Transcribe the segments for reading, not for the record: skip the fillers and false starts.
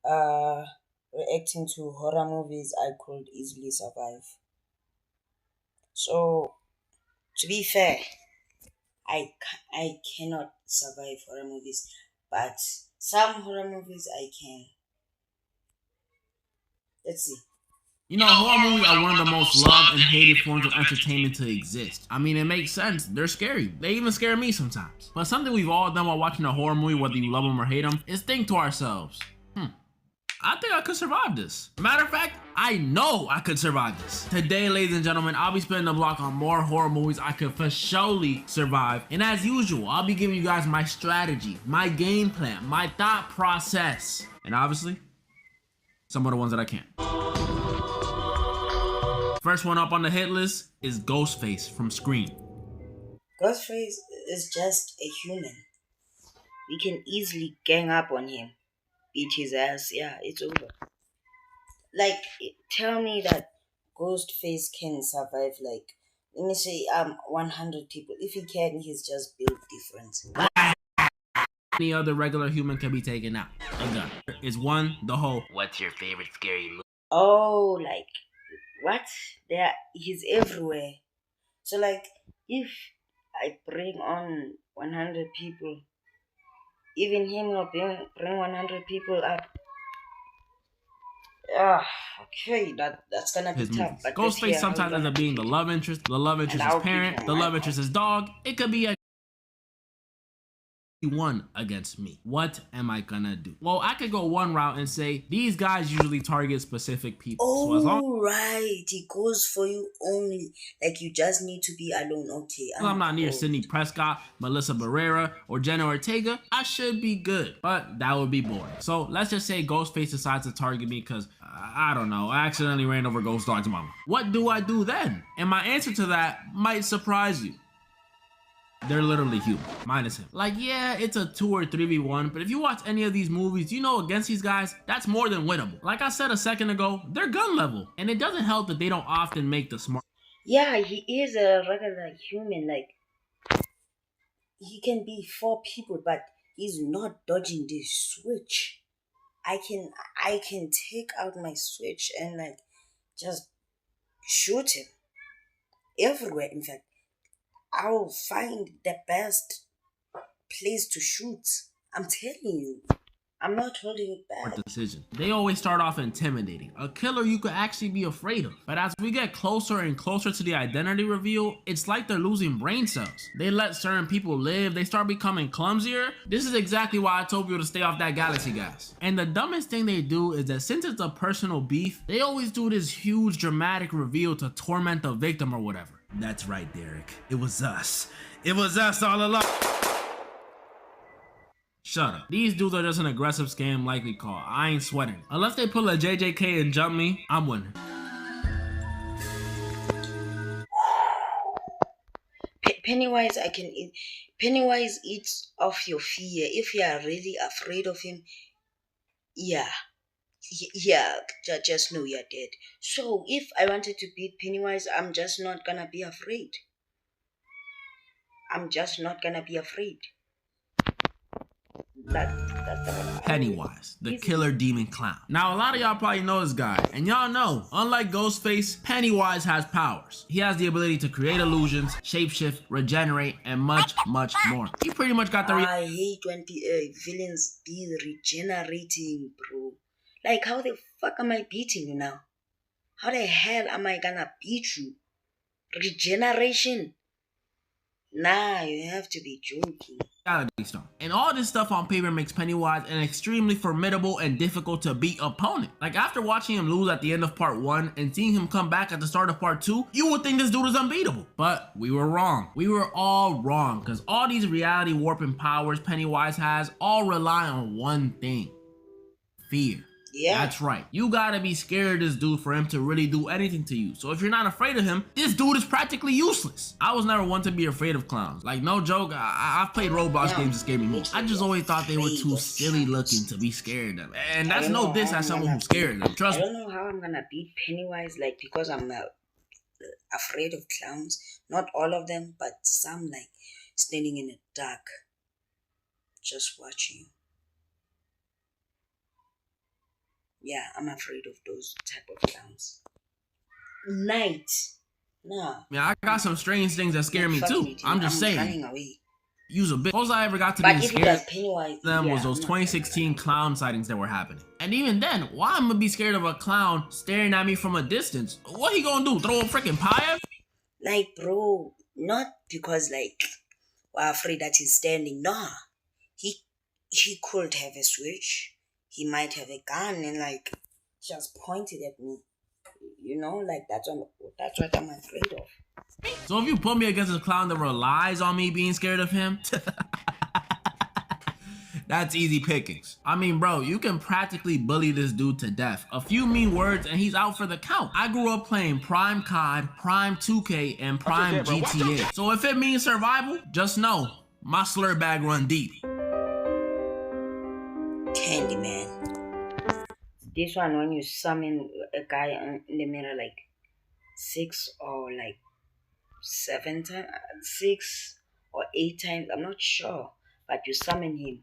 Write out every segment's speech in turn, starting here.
uh, reacting to horror movies, I could easily survive. So, to be fair, I cannot survive horror movies, but some horror movies I can. Let's see. You know, horror movies are one of the most loved and hated forms of entertainment to exist. I mean, it makes sense. They're scary. They even scare me sometimes. But something we've all done while watching a horror movie, whether you love them or hate them, is think to ourselves, I think I could survive this. Matter of fact, I know I could survive this. Today, ladies and gentlemen, I'll be spinning the block on more horror movies I could for surely survive. And as usual, I'll be giving you guys my strategy, my game plan, my thought process, and obviously, some of the ones that I can't. First one up on the hit list is Ghostface from Scream. Ghostface is just a human. We can easily gang up on him, beat his ass. Yeah, it's over. Like, tell me that Ghostface can survive, like, let me say 100 people. If he can, he's just built different. Any other regular human can be taken out. A gun is one, the whole what's your favorite scary movie? Oh, like, what? He's everywhere. So, like, if I bring on 100 people, even him will bring 100 people up. Ah, okay, that's gonna be His tough. movies. But let's hear Ghostface how sometimes you ends gonna up being the defeat love interest, the love interest's I'll give parent, him the my love part. interest's dog. It could be a one against me. What am I gonna do? Well, I could go one route and say these guys usually target specific people. So as long Oh, right. It goes for you only. Like, you just need to be alone. Okay, as I'm I'm not near cold. Sidney Prescott, Melissa Barrera, or Jenna Ortega, I should be good. But that would be boring. So let's just say Ghostface decides to target me because, I don't know, I accidentally ran over Ghost Dog's mama. What do I do then? And my answer to that might surprise you. They're literally human, minus him. Like, yeah, it's a 2 or 3v1, but if you watch any of these movies, you know against these guys, that's more than winnable. Like I said a second ago, they're gun level, and it doesn't help that they don't often make the smart. Yeah, he is a regular human. Like, he can be four people, but he's not dodging the switch. I can take out my switch and, like, just shoot him everywhere. In fact, I'll find the best place to shoot. I'm telling you, I'm not holding it back. decision. They always start off intimidating, a killer you could actually be afraid of. But as we get closer and closer to the identity reveal, it's like they're losing brain cells. They let certain people live, they start becoming clumsier. This is exactly why I told you to stay off that galaxy gas. And the dumbest thing they do is that since it's a personal beef, they always do this huge dramatic reveal to torment the victim or whatever. That's right, Derek. It was us. It was us all along. Shut up. These dudes are just an aggressive scam likely call. I ain't sweating. Unless they pull a JJK and jump me, I'm winning. Pennywise, I can eat. Pennywise eats off your fear. If you are really afraid of him, yeah, yeah, just know you're dead. So if I wanted to beat Pennywise, I'm just not gonna be afraid. I'm just not gonna be afraid. That's Pennywise, the killer demon clown. Now, a lot of y'all probably know this guy, and y'all know, unlike Ghostface, Pennywise has powers. He has the ability to create illusions, shapeshift, regenerate, and much, much more. He pretty much got the I hate when villains be regenerating, bro. Like, how the fuck am I beating you now? How the hell am I gonna beat you? Regeneration? Nah, you have to be joking. reality stone. And all this stuff on paper makes Pennywise an extremely formidable and difficult to beat opponent. Like after watching him lose at the end of part 1 and seeing him come back at the start of part 2, you would think this dude is unbeatable. But we were wrong. We were all wrong because all these reality warping powers Pennywise has all rely on one thing: fear. Yeah. That's right. You gotta be scared of this dude for him to really do anything to you. So if you're not afraid of him, this dude is practically useless. I was never one to be afraid of clowns. Like, no joke, I've played Roblox games that scared me more. I just always thought they were too silly looking to be scared of. And that's no diss at someone who's scared of them. Trust me. I don't know how I'm gonna beat Pennywise, like, because I'm afraid of clowns. Not all of them, but some, like standing in the dark, just watching you. Yeah, I'm afraid of those type of clowns. Night. Nah. Yeah, I got some strange things that scare Not me fucking too. with you. I'm just I'm saying. running away. Use a bit. Most I ever got to But being if it scared was Pennywise, of them yeah, was those I'm not gonna 2016 run clown sightings that were happening. And even then, why I'm gonna be scared of a clown staring at me from a distance? What he gonna do? Throw a freaking pie at me? Like, bro, not because like we're afraid that he's standing. Nah, he could have a switch. He might have a gun and like just pointed at me. You know, like that's what I'm afraid of. So if you put me against a clown that relies on me being scared of him, that's easy pickings. I mean, bro, you can practically bully this dude to death. A few mean words and he's out for the count. I grew up playing Prime COD, Prime 2K, and Prime GTA. So if it means survival, just know, my slur bag run deep. Candyman. This one, when you summon a guy in the mirror like 6 or like 7 times, 6 or 8 times, I'm not sure, but you summon him.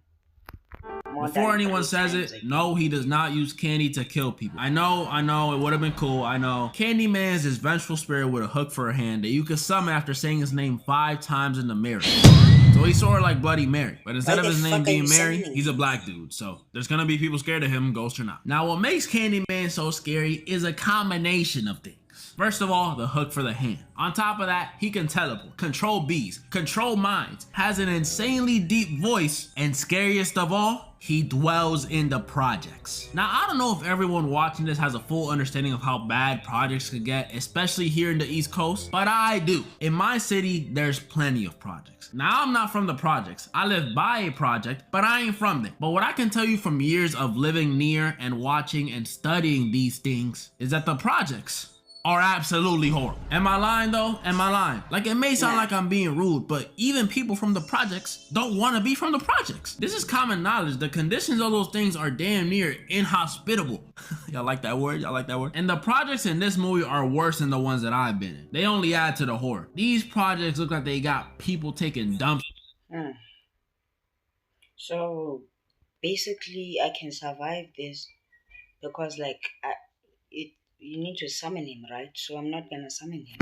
Before anyone says it, no, he does not use candy to kill people. I know, it would have been cool, I know. Candyman is this vengeful spirit with a hook for a hand that you can summon after saying his name 5 times in the mirror. So he's sort of like Bloody Mary, but instead of his name being Mary, he's a black dude. So there's gonna be people scared of him, ghost or not. Now what makes Candyman so scary is a combination of things. First of all, the hook for the hand. On top of that, he can teleport, control bees, control minds, has an insanely deep voice, and scariest of all, he dwells in the projects. Now, I don't know if everyone watching this has a full understanding of how bad projects could get, especially here in the East Coast, but I do. In my city, there's plenty of projects. Now, I'm not from the projects. I live by a project, but I ain't from there. But what I can tell you from years of living near and watching and studying these things is that the projects are absolutely horrible. Am I lying though? Am I lying? Like, it may sound like I'm being rude, but even people from the projects don't want to be from the projects. This is common knowledge. The conditions of those things are damn near inhospitable. Y'all like that word? Y'all like that word? And the projects in this movie are worse than the ones that I've been in. They only add to the horror. These projects look like they got people taking dumps. So basically, I can survive this because like you need to summon him, right? So I'm not gonna summon him.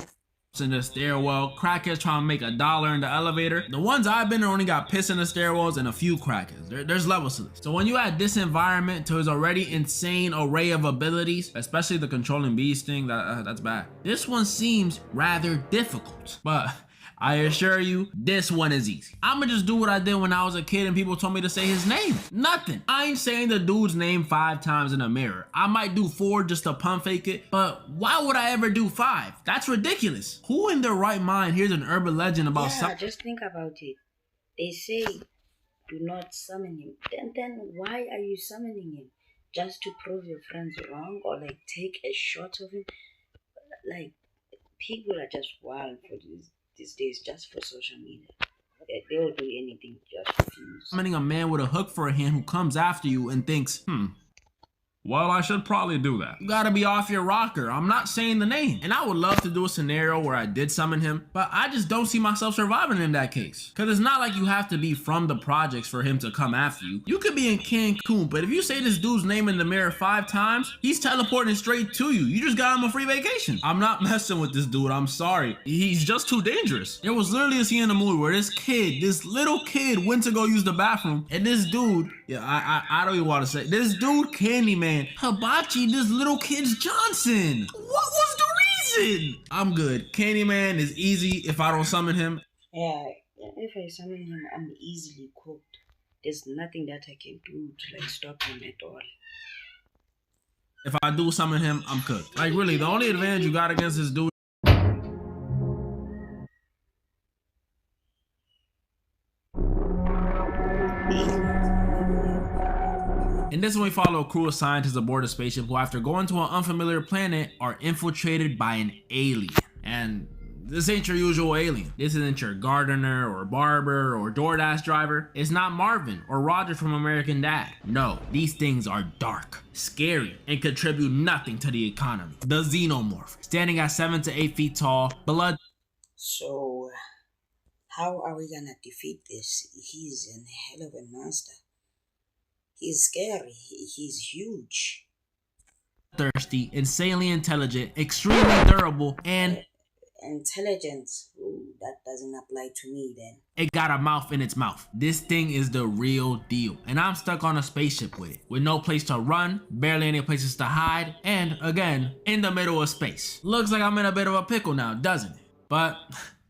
In the stairwell, crackheads trying to make $1 in the elevator. The ones I've been in only got piss in the stairwells and a few crackheads. There's levels to this. So when you add this environment to his already insane array of abilities, especially the controlling beast thing, that's bad. This one seems rather difficult, but I assure you, this one is easy. I'ma just do what I did when I was a kid and people told me to say his name. Nothing. I ain't saying the dude's name 5 times in a mirror. I might do 4 just to pump fake it, but why would I ever do 5? That's ridiculous. Who in their right mind hears an urban legend about something? Just think about it. They say do not summon him. Then why are you summoning him? Just to prove your friends wrong or like take a shot of him? Like, people are just wild for these days just for social media. They will do anything just for views. Summoning a man with a hook for a hand who comes after you and thinks, well, I should probably do that. You gotta be off your rocker. I'm not saying the name. And I would love to do a scenario where I did summon him, but I just don't see myself surviving in that case. Cause it's not like you have to be from the projects for him to come after you. You could be in Cancun, but if you say this dude's name in the mirror 5 times, he's teleporting straight to you. You just got him a free vacation. I'm not messing with this dude, I'm sorry. He's just too dangerous. There was literally a scene in the movie where this little kid went to go use the bathroom, and this dude, I don't even want to say, this dude Candyman hibachi this little kid's Johnson. What was the reason? I'm good. Candyman is easy if I don't summon him. Yeah, if I summon him, I'm easily cooked. There's nothing that I can do to like stop him at all. If I do summon him, I'm cooked. Like, really, the only advantage you got against this dude in this one, we follow a crew of scientists aboard a spaceship who, after going to an unfamiliar planet, are infiltrated by an alien. And this ain't your usual alien. This isn't your gardener or barber or DoorDash driver. It's not Marvin or Roger from American Dad. No, these things are dark, scary, and contribute nothing to the economy. The Xenomorph, standing at 7 to 8 feet tall, blood. So, how are we gonna defeat this? He's a hell of a monster. He's scary. He's huge. thirsty, insanely intelligent, extremely durable, and Intelligence. Ooh, that doesn't apply to me then. it got a mouth in its mouth. This thing is the real deal. And I'm stuck on a spaceship with it, with no place to run, barely any places to hide, and again, in the middle of space. Looks like I'm in a bit of a pickle now, doesn't it? But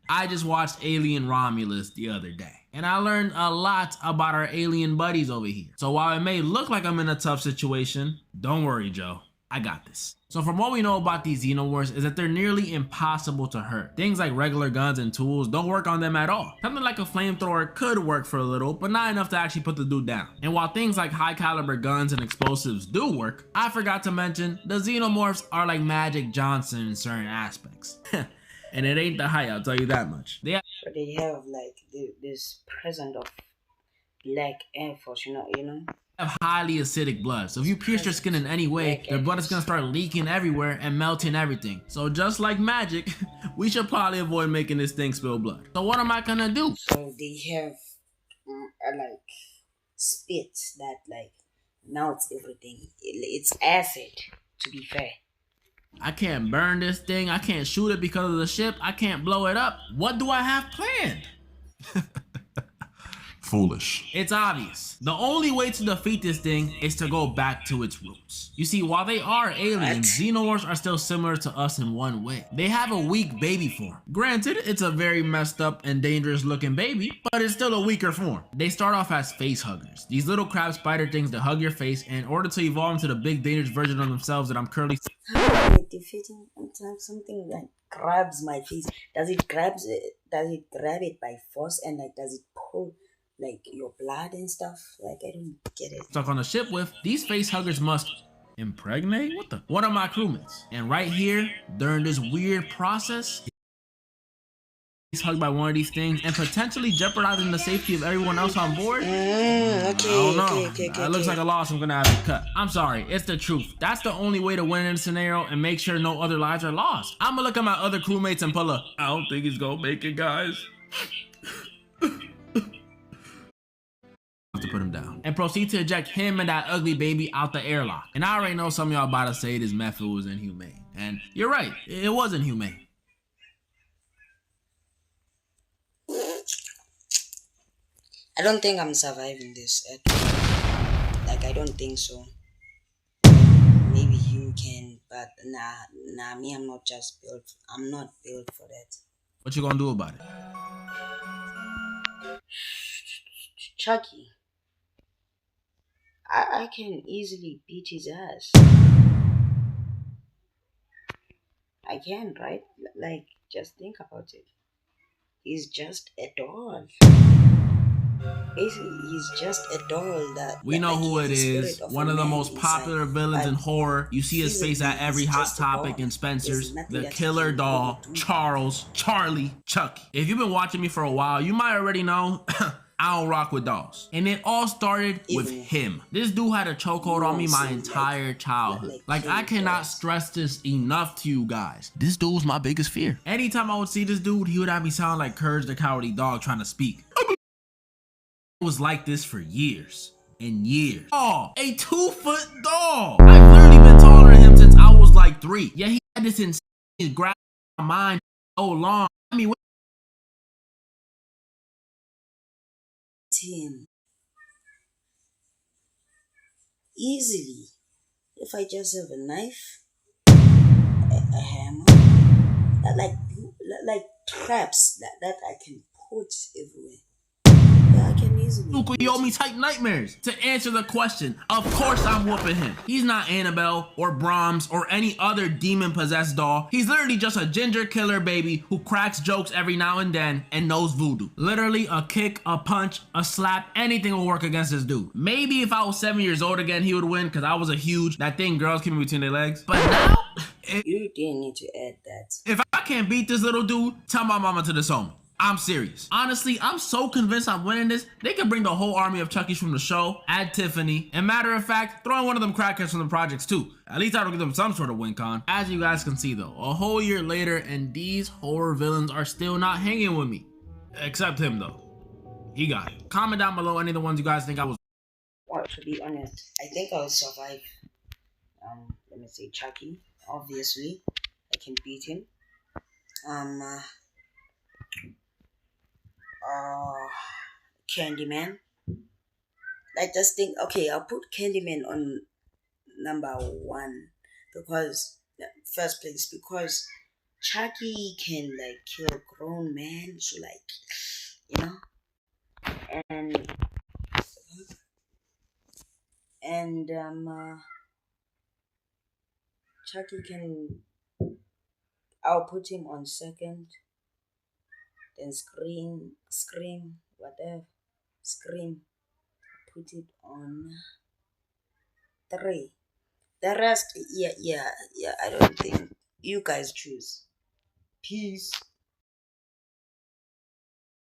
I just watched Alien Romulus the other day, and I learned a lot about our alien buddies over here. So while it may look like I'm in a tough situation, don't worry, Joe. I got this. So from what we know about these xenomorphs is that they're nearly impossible to hurt. Things like regular guns and tools don't work on them at all. Something like a flamethrower could work for a little, but not enough to actually put the dude down. And while things like high caliber guns and explosives do work, I forgot to mention the xenomorphs are like Magic Johnson in certain aspects. And it ain't the height, I'll tell you that much. So they have like this present of black Air Force, you know. Have highly acidic blood, so if you pierce their skin in any way, their blood is gonna start leaking everywhere and melting everything. So just like magic, we should probably avoid making this thing spill blood. So what am I gonna do? So they have like spit that like melts everything. It's acid, to be fair. I can't burn this thing, I can't shoot it because of the ship, I can't blow it up. What do I have planned? Foolish. It's obvious. The only way to defeat this thing is to go back to its roots. You see, while they are aliens, xenomorphs are still similar to us in one way. They have a weak baby form. Granted, it's a very messed up and dangerous looking baby, but it's still a weaker form. They start off as face huggers. These little crab spider things that hug your face in order to evolve into the big dangerous version of themselves that I'm currently defeating something that grabs my face. Does it grab it by force, and like does it pull like your blood and stuff? Like, I don't get it. stuck on the ship with. These face huggers must impregnate one of my crewmates. And right here, during this weird process, he's hugged by one of these things and potentially jeopardizing the safety of everyone else on board. Okay. I don't know. It looks like a loss. I'm gonna have to cut. I'm sorry, it's the truth. That's the only way to win in this scenario and make sure no other lives are lost. I'm gonna look at my other crewmates and pull a, I don't think he's gonna make it, guys. To put him down and proceed to eject him and that ugly baby out the airlock. And I already know some of y'all about to say this method was inhumane, and you're right, it wasn't humane. I don't think I'm surviving this like, I don't think so. Maybe you can, but nah, me, I'm not built for that. What you gonna do about it? Chucky, I can easily beat his ass. I can, right? Like, just think about it. He's just a doll. Basically, he's just a doll that... We know who it is. One of the most popular villains in horror. You see his face at every Hot Topic and Spencer's. The killer doll, Charlie, Chucky. If you've been watching me for a while, you might already know... I don't rock with dolls. And it all started with him. This dude had a chokehold on me my entire childhood. Like, I cannot stress this enough to you guys. This dude was my biggest fear. Anytime I would see this dude, he would have me sound like Courage the Cowardly Dog trying to speak. It was like this for years and years. Oh, a 2-foot doll. I've literally been taller than him since I was like 3. Yeah, he had this insane grab my mind so long. I mean, him easily if I just have a knife, a hammer, like traps that I can put everywhere. Yeah, I can easily. You owe me type nightmares. To answer the question, of course I'm whooping him. He's not Annabelle or Brahms or any other demon-possessed doll. He's literally just a ginger killer baby who cracks jokes every now and then and knows voodoo. Literally a kick, a punch, a slap, anything will work against this dude. Maybe if I was 7 years old again, he would win because I was a huge, that thing girls keep me between their legs. But now, you didn't need to add that. If I can't beat this little dude, tell my mama to disown me. I'm serious. Honestly, I'm so convinced I'm winning this. They could bring the whole army of Chuckies from the show, add Tiffany, and matter of fact, throw in one of them crackheads from the projects too. At least that'll give them some sort of win con. As you guys can see though, a whole year later and these horror villains are still not hanging with me. Except him though. He got it. Comment down below any of the ones you guys think I was. Well, to be honest, I think I'll survive. Let me gonna say Chucky. Obviously, I can beat him. Candyman. I just think, okay, I'll put Candyman on number one because first place because Chucky can like kill grown men, so like you know, and Chucky can. I'll put him on second, then Scream, whatever, Scream. Put it on three. The rest, yeah. I don't think you guys choose. Peace.